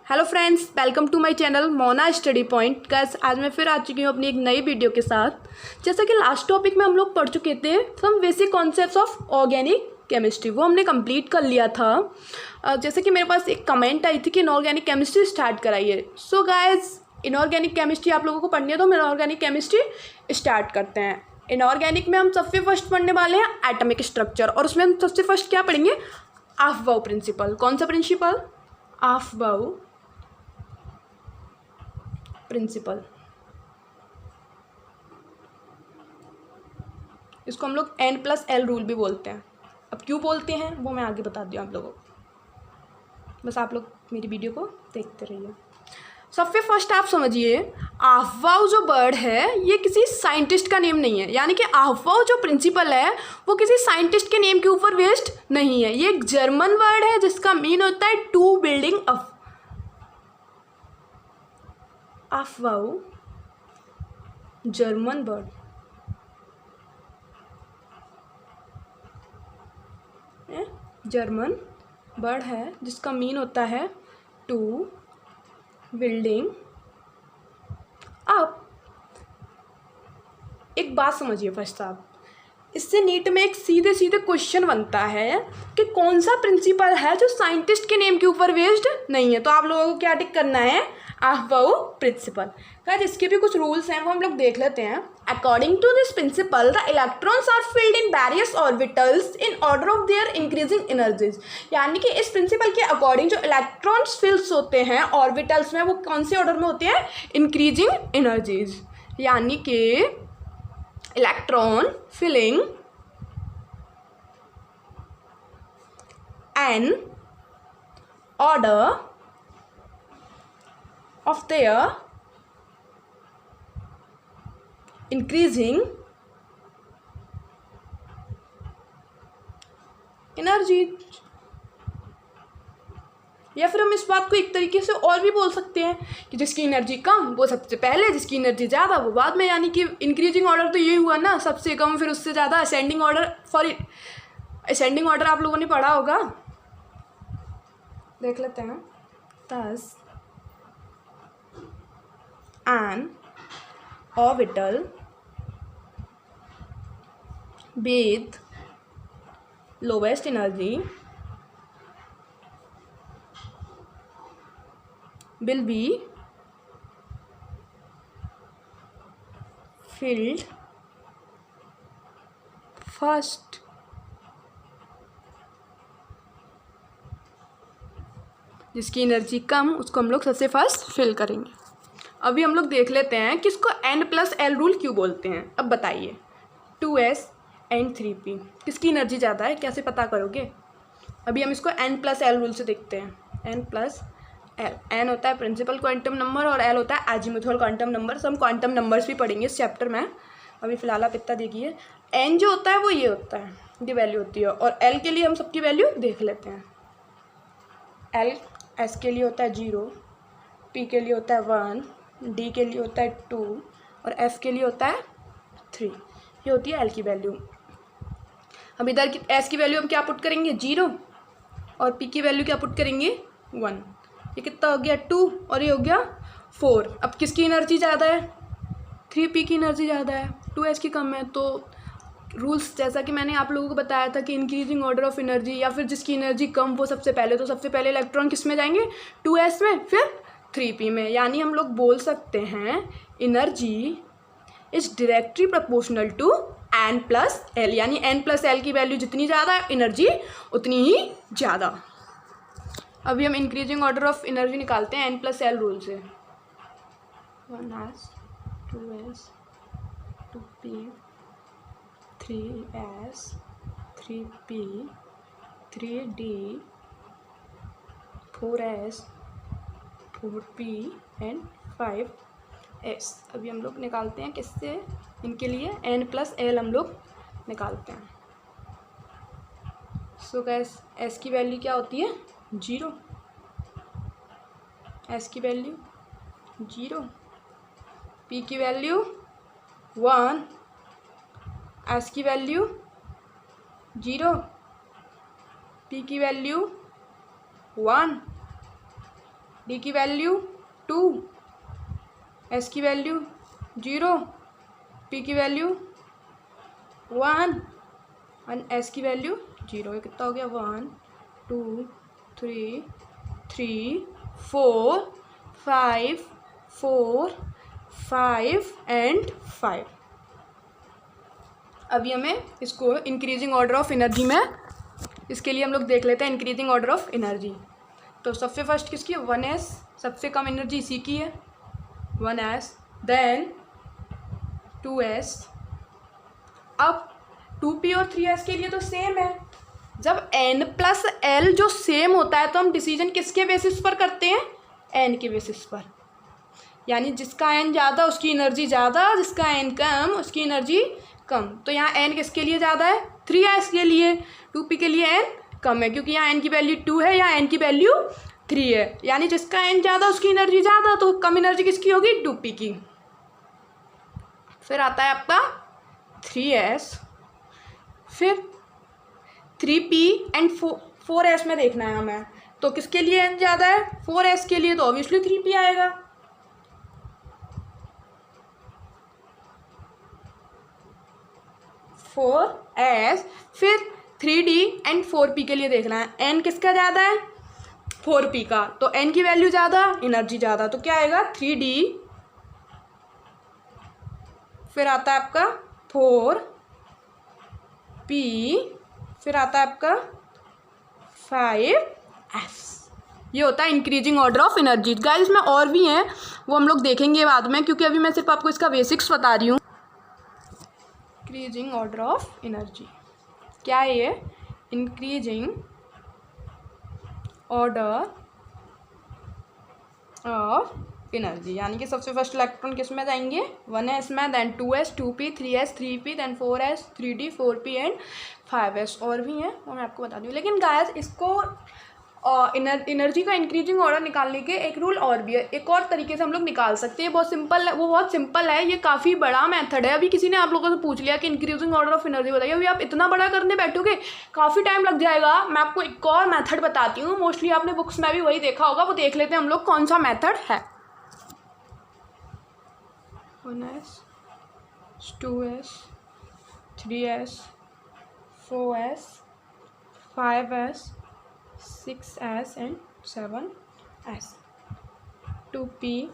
Hello friends, welcome to my channel Mona study point. Guys, आज मैं फिर आ चुकी हूँ अपनी एक नई वीडियो के साथ। जैसा कि लास्ट टॉपिक में हम लोग पढ़ चुके थे some basic concepts of organic chemistry, वो हमने कंप्लीट कर लिया था। जैसे कि मेरे पास एक कमेंट आई थी कि इनऑर्गेनिक केमिस्ट्री स्टार्ट कराइए। सो गाइस, इनऑर्गेनिक केमिस्ट्री आप लोगों को पढ़नी है तो हम इनऑर्गेनिक केमिस्ट्री स्टार्ट करते हैं। इनऑर्गेनिक में हम सबसे फर्स्ट पढ़ने वाले हैं एटॉमिक स्ट्रक्चर, और उसमें हम सबसे फर्स्ट क्या पढ़ेंगे? Aufbau principal. कौन सा प्रिंसिपल? Aufbau principal. इसको हम लोग N+L रूल भी बोलते हैं। अब क्यों बोलते हैं वो मैं आगे बता दूँ आप लोगों को, बस आप लोग मेरी वीडियो को देखते रहिए। सबसे फर्स्ट आप समझिए, अफबाउ जो वर्ड है ये किसी साइंटिस्ट का नेम नहीं है। यानी कि अफबाउ जो प्रिंसिपल है वो किसी साइंटिस्ट के नेम के ऊपर बेस्ड नहीं है। ये एक जर्मन वर्ड है जिसका मीन होता है टू बिल्डिंग अप। अफबाउ जर्मन वर्ड, जर्मन वर्ड है जिसका मीन होता है टू बिल्डिंग अप। एक बात समझिए फर्स्ट आप, इससे नीट में एक सीधे सीधे क्वेश्चन बनता है कि कौन सा प्रिंसिपल है जो साइंटिस्ट के नेम के ऊपर बेस्ड नहीं है। तो आप लोगों को क्या टिक करना है? Aufbau principal. गाइस, इसके भी कुछ रूल्स हैं वो हम लोग देख लेते हैं। According to this principle the electrons are filled in various orbitals in order of their increasing energies. यानी कि इस प्रिंसिपल के अकॉर्डिंग जो इलेक्ट्रॉन्स फिल्स होते हैं ऑर्बिटल्स में, वो कौन से ऑर्डर में होते हैं? Increasing energies. यानी कि electron filling an order of their increasing energy। या फिर हम इस बात को एक तरीके से और भी बोल सकते हैं कि जिसकी एनर्जी कम वो सबसे पहले, जिसकी एनर्जी ज़्यादा वो बाद में। यानी कि इंक्रीजिंग ऑर्डर तो ये हुआ ना, सबसे कम फिर उससे ज़्यादा ascending order. Sorry, ascending order आप लोगों ने पढ़ा होगा, देख लेते हैं। Thus an orbital with lowest energy will be filled first। जिसकी एनर्जी कम उसको हम लोग सबसे फर्स्ट फिल करेंगे। अभी हम लोग देख लेते हैं कि इसको N+L रूल क्यों बोलते हैं। अब बताइए, 2s and 3p किसकी एनर्जी ज़्यादा है, कैसे पता करोगे? अभी हम इसको N+L रूल से देखते हैं। N+L, N होता है प्रिंसिपल क्वांटम नंबर और L होता है एजीमुथल क्वांटम नंबर। हम क्वांटम नंबर्स भी पढ़ेंगे इस चैप्टर में। अभी फिलहाल आप इतना देखिए, N जो होता है वो ये होता है, ये वैल्यू होती है, और L के लिए हम सबकी वैल्यू देख लेते हैं। L S के लिए होता है 0, P के लिए होता है 1, D के लिए होता है 2 और F के लिए होता है 3। ये होती है L की वैल्यू। हम इधर की S की वैल्यू हम क्या पुट करेंगे? 0, और P की वैल्यू क्या पुट करेंगे? 1। ये कितना हो गया? 2, और ये हो गया 4। अब किसकी एनर्जी ज़्यादा है? 3p की एनर्जी ज़्यादा है, 2s की कम है। तो रूल्स जैसा कि मैंने आप लोगों को बताया था कि इंक्रीजिंग ऑर्डर ऑफ एनर्जी, या फिर जिसकी एनर्जी कम वो सबसे पहले, तो सबसे पहले इलेक्ट्रॉन किस में जाएंगे? 2s में, फिर 3p में। यानी हम लोग बोल सकते हैं energy is directly proportional to N+L। यानी N+L की वैल्यू जितनी ज़्यादा एनर्जी उतनी ही ज़्यादा। अभी हम इंक्रीजिंग ऑर्डर ऑफ एनर्जी निकालते हैं N+L रूल से। 1s, 2s, 2p, 3s, 3p, 3d, 4s, 4p and 5s। अभी हम लोग निकालते हैं किससे? इनके लिए N+L हम लोग निकालते हैं। सो गाइस, S की वैल्यू क्या होती है? 0। S की वैल्यू 0, P की वैल्यू 1, S की वैल्यू 0, P की वैल्यू 1, डी की वैल्यू 2, एस की वैल्यू 0, पी की वैल्यू 1 और एस की वैल्यू 0। ये कितना हो गया? 1 2 3 3 4 5 4 5 एंड 5। अभी हमें इसको इंक्रीजिंग ऑर्डर ऑफ एनर्जी में, इसके लिए हम लोग देख लेते हैं इंक्रीजिंग ऑर्डर ऑफ एनर्जी। तो सबसे फर्स्ट किसकी है? 1s, सबसे कम एनर्जी इसी की है 1s, देन 2s। अब 2p और 3s के लिए तो सेम है। जब n प्लस l जो सेम होता है तो हम डिसीजन किसके बेसिस पर करते हैं? n के बेसिस पर। यानी जिसका n ज़्यादा उसकी एनर्जी ज़्यादा, जिसका n कम उसकी एनर्जी कम। तो यहाँ n किसके लिए ज़्यादा है? 3s के लिए। 2p के लिए n कम है क्योंकि यहाँ n की वैल्यू 2 है, यहाँ n की वैल्यू 3 है। यानी जिसका n ज़्यादा उसकी एनर्जी ज़्यादा, तो कम एनर्जी किसकी होगी? 2p की। फिर आता है आपका 3s, फिर 3p एंड 4s में देखना है हमें। तो किसके लिए n ज़्यादा है? 4s के लिए, तो ऑब्वियसली 3p आएगा। फिर 3d एंड 4p के लिए देखना है। n किसका ज़्यादा है? 4p का। तो n की वैल्यू ज़्यादा, एनर्जी ज़्यादा, तो क्या आएगा? 3d। फिर आता है आपका 4p, फिर आता है आपका 5s। ये होता है increasing order of energy. Guys इसमें और भी हैं, वो हम लोग देखेंगे बाद में, क्योंकि अभी मैं सिर्फ आपको इसका बेसिक्स बता रही हूँ। इंक्रीजिंग ऑर्डर ऑफ एनर्जी क्या है? ये इंक्रीजिंग ऑर्डर ऑफ एनर्जी, यानी कि सबसे फर्स्ट इलेक्ट्रॉन किस में जाएंगे? 1s में, then 2s 2p 3s 3p, then 4s 3d 4p and 5s। और भी हैं वो मैं आपको बता दूँ। लेकिन गाइस इसको एनर्जी का इंक्रीजिंग ऑर्डर निकालने के एक रूल और भी है। एक और तरीके से हम लोग निकाल सकते हैं, बहुत सिंपल है, वो बहुत सिंपल है। ये काफ़ी बड़ा मेथड है। अभी किसी ने आप लोगों से पूछ लिया कि इंक्रीजिंग ऑर्डर ऑफ एनर्जी बताइए, अभी आप इतना बड़ा करने बैठोगे काफ़ी टाइम लग जाएगा। मैं आपको एक और मेथड बताती हूँ, मोस्टली आपने बुक्स में भी वही देखा होगा, वो देख लेते हैं हम लोग कौन सा मेथड है। 1s 2s 3s 4s 5s 6s and 7s, 2p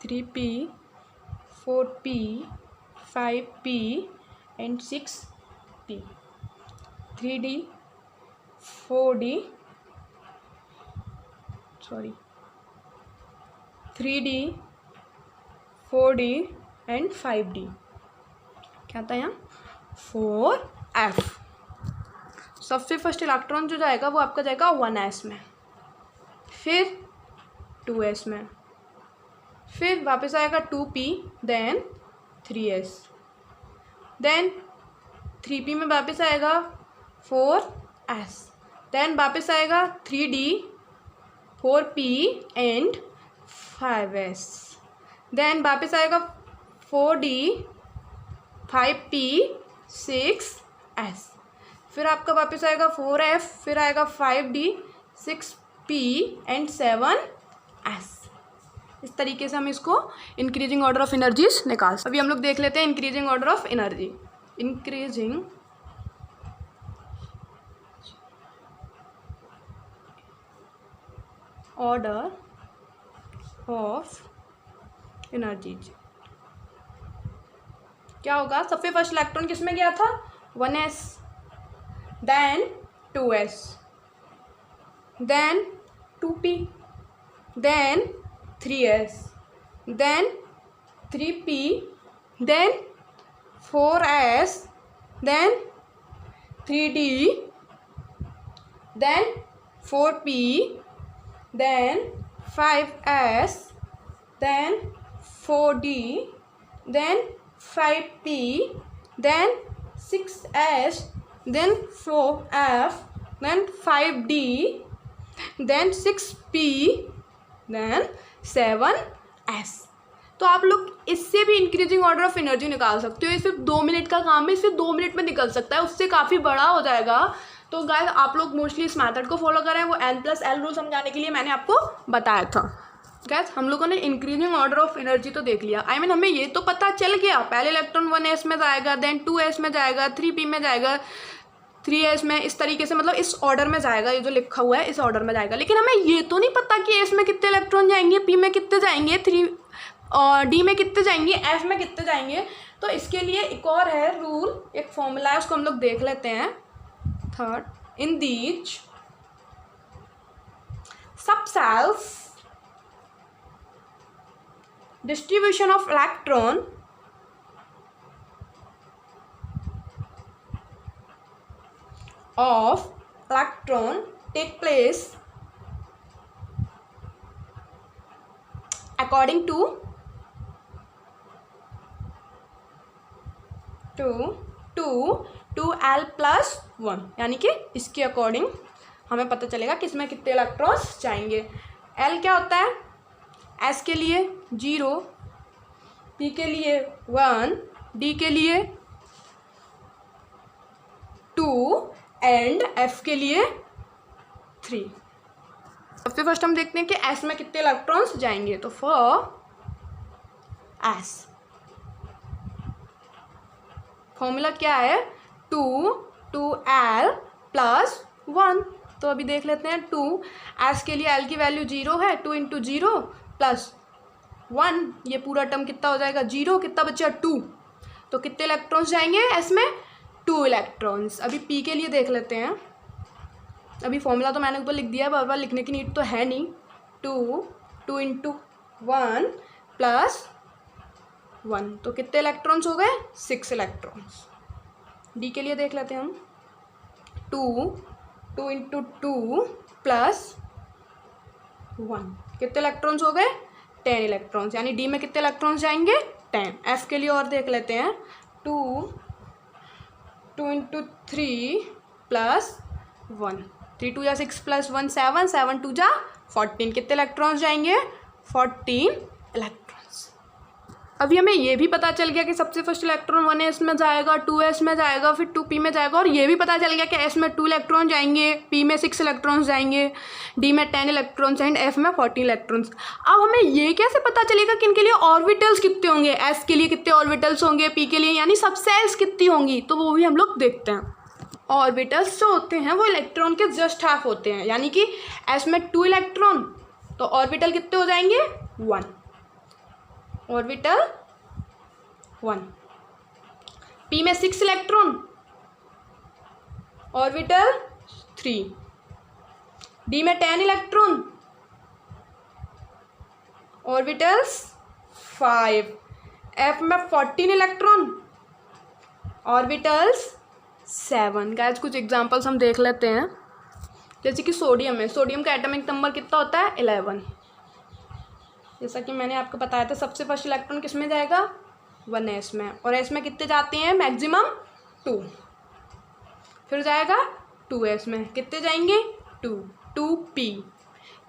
3p 4p 5p and 6p, 3d 4d 3d 4d and 5d। क्या आता है यहाँ? 4f। सबसे फर्स्ट इलेक्ट्रॉन जो जाएगा वो आपका जाएगा 1s में, फिर 2s में, फिर वापस आएगा 2p, then 3s, then 3p में वापस आएगा 4s, देन वापस आएगा 3d 4p and 5s, then वापस आएगा 4d 5p 6s, फिर आपका वापस आएगा 4f, फिर आएगा 5d 6p एंड 7s। इस तरीके से हम इसको इंक्रीजिंग ऑर्डर ऑफ एनर्जीज निकाल सकते हैं। अभी हम लोग देख लेते हैं increasing order of energy. Increasing order of energies क्या होगा? सबसे फर्स्ट इलेक्ट्रॉन किस में गया था? 1s, then 2s, then 2p, then 3s, then 3p, then 4s, then 3d, then 4p, then 5s, then 4d, then 5p, then 6s, then 4f, then 5d, then 6p, then 7s। तो आप लोग इससे भी increasing order of energy निकाल सकते हो। ये सिर्फ 2 मिनट का काम है, सिर्फ 2 मिनट में निकल सकता है, उससे काफ़ी बड़ा हो जाएगा तो गाइस आप लोग मोस्टली इस मेथड को फॉलो करें, वो n+l रूल समझाने के लिए मैंने आपको बताया था। गाइस हम लोगों ने इंक्रीजिंग ऑर्डर ऑफ एनर्जी तो देख लिया, I mean हमें ये तो पता चल गया पहले इलेक्ट्रॉन 1s में जाएगा, देन 2s में जाएगा, 3p में जाएगा, 3s में, इस तरीके से मतलब इस ऑर्डर में जाएगा, ये जो लिखा हुआ है इस ऑर्डर में जाएगा। लेकिन हमें ये तो नहीं पता कि s में कितने इलेक्ट्रॉन जाएंगे, p में कितने जाएंगे, 3 और d में कितने जाएंगे, f में कितने जाएंगे। तो इसके लिए एक और है रूल, एक फॉर्मूला है, उसको हम लोग देख लेते हैं। Third, in these subcells distribution of electron take place according to 2l+1, यानी कि इसके अकॉर्डिंग हमें पता चलेगा कि इसमें कितने इलेक्ट्रॉन्स जाएंगे। l क्या होता है, s के लिए 0, p के लिए 1, d के लिए 2 एंड f के लिए 3। सबसे फर्स्ट हम देखते हैं कि s में कितने इलेक्ट्रॉन्स जाएंगे। तो फॉर s फॉर्मूला क्या है, 2l+1। तो अभी देख लेते हैं 2, s के लिए l की वैल्यू 0 है, 2 × 0 + 1, ये पूरा टर्म कितना हो जाएगा 0, कितना बचा 2। तो कितने इलेक्ट्रॉन्स जाएंगे s में, 2 इलेक्ट्रॉन्स। अभी p के लिए देख लेते हैं, अभी फॉर्मूला तो मैंने ऊपर लिख दिया है, बार बार लिखने की नीड तो है नहीं। 2 × 1 + 1, तो कितने इलेक्ट्रॉन्स हो गए, 6 इलेक्ट्रॉन्स। d के लिए देख लेते हैं हम, 2 × 2 + 1, कितने इलेक्ट्रॉन्स हो गए, 10 इलेक्ट्रॉन्स, यानी d में कितने इलेक्ट्रॉन्स जाएंगे, 10। f के लिए और देख लेते हैं, 2 × 3 + 1, 3 × 2 = 6 + 1 7, 7 × 2 = 14, कितने इलेक्ट्रॉन्स जाएंगे, 14 इलेक्ट्रॉन्स। अभी हमें ये भी पता चल गया कि सबसे फर्स्ट इलेक्ट्रॉन 1s में जाएगा, 2s में जाएगा, फिर 2p में जाएगा, और ये भी पता चल गया कि s में 2 इलेक्ट्रॉन जाएंगे, p में 6 इलेक्ट्रॉन्स जाएंगे, d में 10 इलेक्ट्रॉन्स एंड f में 14 इलेक्ट्रॉन्स। अब हमें ये कैसे पता चलेगा कि इनके लिए ऑर्बिटल्स कितने होंगे, s के लिए कितने ऑर्बिटल्स होंगे, p के लिए यानी सबसेल्स कितनी होंगी, तो वो भी हम लोग देखते हैं। ऑर्बिटल्स जो होते हैं वो इलेक्ट्रॉन के जस्ट हाफ होते हैं, यानी कि s में 2 इलेक्ट्रॉन, तो ऑर्बिटल कितने हो जाएंगे, 1 ऑर्बिटल 1। p में 6 इलेक्ट्रॉन, ऑर्बिटल 3। d में 10 इलेक्ट्रॉन, ऑर्बिटल्स 5। f में 14 इलेक्ट्रॉन, ऑर्बिटल्स 7। गाइस कुछ एग्जांपल्स हम देख लेते हैं, जैसे कि सोडियम है, सोडियम का एटॉमिक नंबर कितना होता है, 11। जैसा कि मैंने आपको बताया था, सबसे फर्स्ट इलेक्ट्रॉन किस में जाएगा, 1s में, और s में कितने जाते हैं, मैक्सिमम 2। फिर जाएगा 2s में, कितने जाएंगे, 2p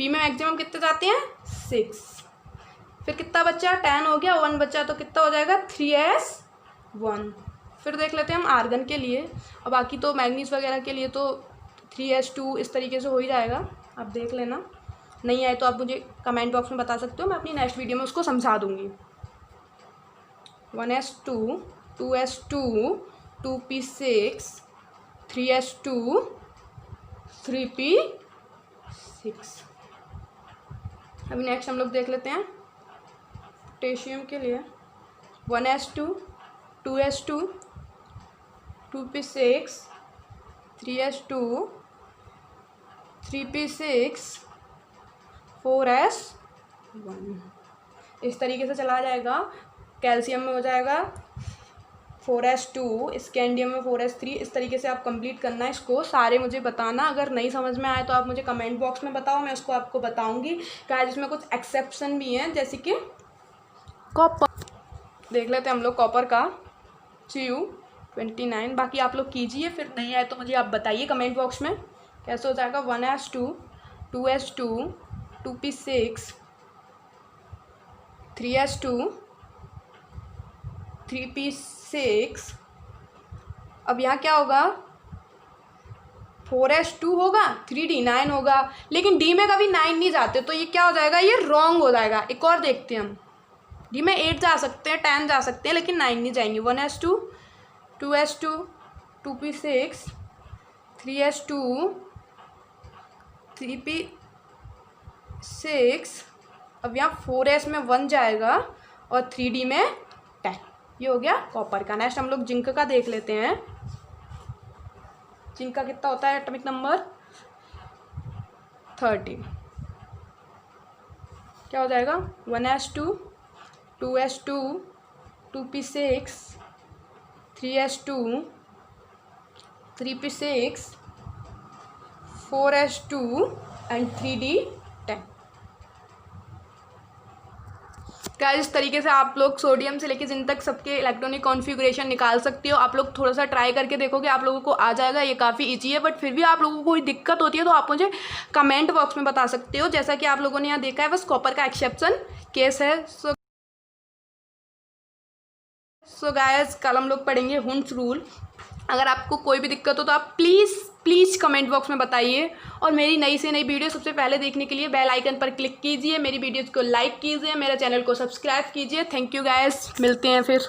में मैक्सिमम कितने जाते हैं, 6। फिर कितना बचा, 10 हो गया, 1 बचा, तो कितना हो जाएगा, 3s1। फिर देख लेते हैं हम आर्गन के लिए, और बाकी तो मैग्नीज वगैरह के लिए तो 3s2 इस तरीके से हो ही जाएगा, आप देख लेना। नहीं आए तो आप मुझे कमेंट बॉक्स में बता सकते हो, मैं अपनी नेक्स्ट वीडियो में उसको समझा दूंगी। 1s2, 2s2, 2p6, 3s2, 3p6। अभी नेक्स्ट हम लोग देख लेते हैं पोटेशियम के लिए, 1s2, 2s2, 2p6, 3s2, 3p6, 4s1। इस तरीके से चला जाएगा। कैल्शियम में हो जाएगा 4s2, स्कैंडियम में 4s3। इस तरीके से आप कंप्लीट करना है इसको, सारे मुझे बताना। अगर नहीं समझ में आए तो आप मुझे कमेंट बॉक्स में बताओ, मैं उसको आपको बताऊंगी। गाइस इसमें कुछ एक्सेप्शन भी हैं, जैसे कि कॉपर देख लेते हैं हम लोग, कॉपर का Cu29। बाकी आप लोग कीजिए, फिर नहीं आए तो मुझे आप बताइए कमेंट बॉक्स में कैसे हो जाएगा। 1s2, 2s2, 2p6, 3s2, 3p6। अब यहाँ क्या होगा, 4s2 होगा, 3d 9 होगा, लेकिन डी में कभी 9 नहीं जाते, तो ये क्या हो जाएगा, ये रॉन्ग हो जाएगा। एक और देखते हैं हम, डी में 8 जा सकते हैं, 10 जा सकते हैं, लेकिन 9 नहीं जाएंगे। 1s2, 2s2, 2p6, 3s2, 3p6, अब यहाँ 4s में 1 जाएगा और 3d में 10। ये हो गया कॉपर का। नेक्स्ट हम लोग जिंक का देख लेते हैं। जिंक का कितना होता है एटॉमिक नंबर, 13। क्या हो जाएगा, 1s2, 2s2, 2p6, 3s2, 3p6, 4s2 and 3d 10। Guys इस तरीके से आप लोग सोडियम से लेके जिन तक सबके इलेक्ट्रॉनिक कॉन्फ़िगरेशन निकाल सकते हो। आप लोग थोड़ा सा ट्राई करके देखोगे, आप लोगों को आ जाएगा। ये काफ़ी इजी है, बट फिर भी आप लोगों को कोई दिक्कत होती है तो आप मुझे कमेंट बॉक्स में बता सकते हो। जैसा कि आप लोगों ने यहाँ देखा है, बस कॉपर का एक्सेप्शन केस है। सो गाइस कल हम लोग पढ़ेंगे हुंस रूल। अगर आपको कोई भी दिक्कत हो तो आप प्लीज़ कमेंट बॉक्स में बताइए। और मेरी नई से नई वीडियो सबसे पहले देखने के लिए बेल आइकन पर क्लिक कीजिए, मेरी वीडियोज़ को लाइक कीजिए, मेरे चैनल को सब्सक्राइब कीजिए। थैंक यू गाइस, मिलते हैं फिर।